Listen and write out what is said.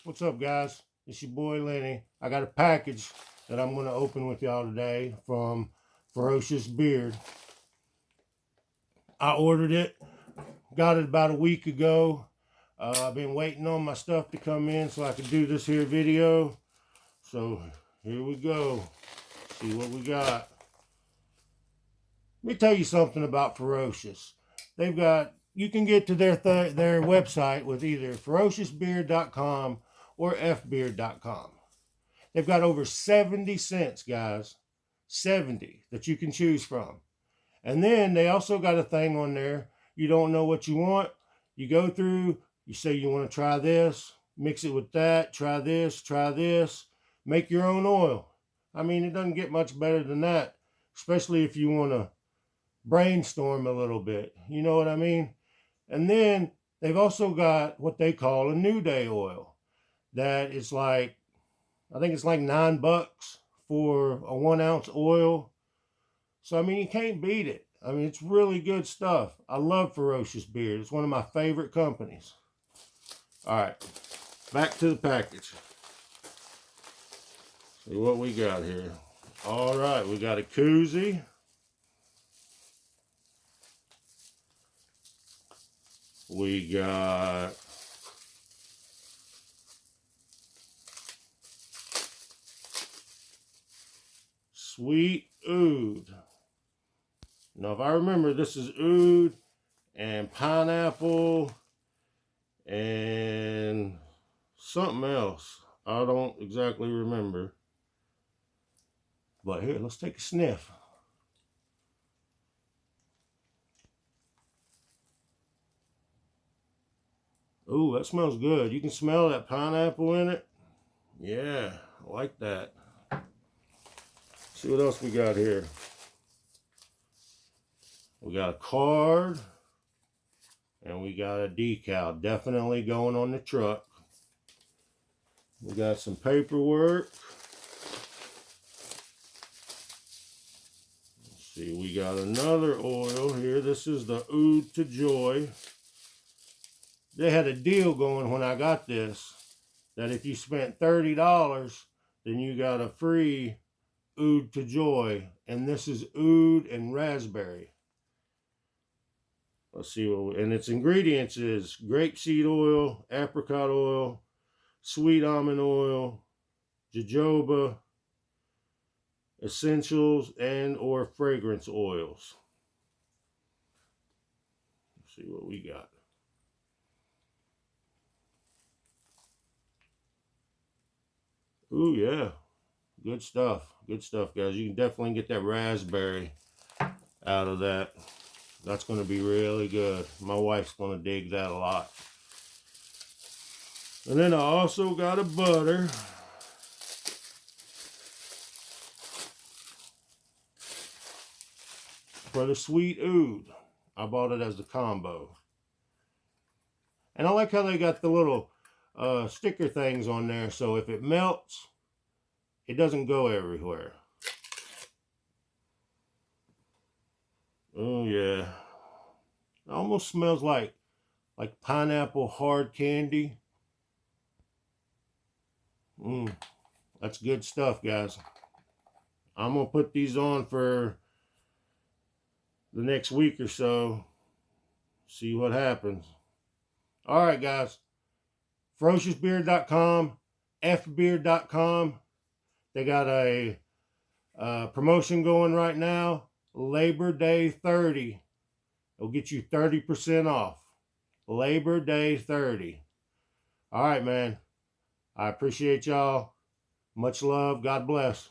What's up, guys? It's your boy Lenny. I got a package that I'm going to open with y'all today from Ferocious Beard. I ordered it, got it about a week ago. I've been waiting on my stuff to come in so I could do this here video. So here we go. See what we got. Let me tell you something about Ferocious. You can get to their website with either ferociousbeard.com or fbeard.com. They've got over 70 scents, guys. 70 that you can choose from. And then they also got a thing on there. You don't know what you want. You go through, you say you want to try this, mix it with that, try this, make your own oil. I mean, it doesn't get much better than that, especially if you want to brainstorm a little bit. You know what I mean? And then they've also got what they call a New Day oil. That is like, I think it's like $9 for a 1 ounce oil. So, I mean, you can't beat it. I mean, it's really good stuff. I love Ferocious Beard. It's one of my favorite companies. All right, back to the package. See what we got here. All right, we got a koozie. We got sweet oud. Now, if I remember, this is oud and pineapple and something else. I don't exactly remember. But here, let's take a sniff. Ooh, that smells good. You can smell that pineapple in it. Yeah, I like that. See what else we got here. We got a card. And we got a decal. Definitely going on the truck. We got some paperwork. Let's see, we got another oil here. This is the Oud to Joy. They had a deal going when I got this, that if you spent $30, then you got a free Oud to Joy. And this is oud and raspberry. Let's see and its ingredients is grapeseed oil, apricot oil, sweet almond oil, jojoba, essentials, and or fragrance oils. Let's see what we got. Ooh, yeah. Good stuff. Good stuff, guys. You can definitely get that raspberry out of that. That's going to be really good. My wife's going to dig that a lot. And then I also got a butter. For the sweet oud. I bought it as a combo. And I like how they got the little sticker things on there, so if it melts, it doesn't go everywhere. Oh yeah. It almost smells like pineapple hard candy. That's good stuff, guys. I'm gonna put these on for the next week or so. See what happens. All right, guys. Ferociousbeard.com, fbeard.com. They got a promotion going right now. Labor Day 30. It'll get you 30% off. Labor Day 30. All right, man. I appreciate y'all. Much love. God bless.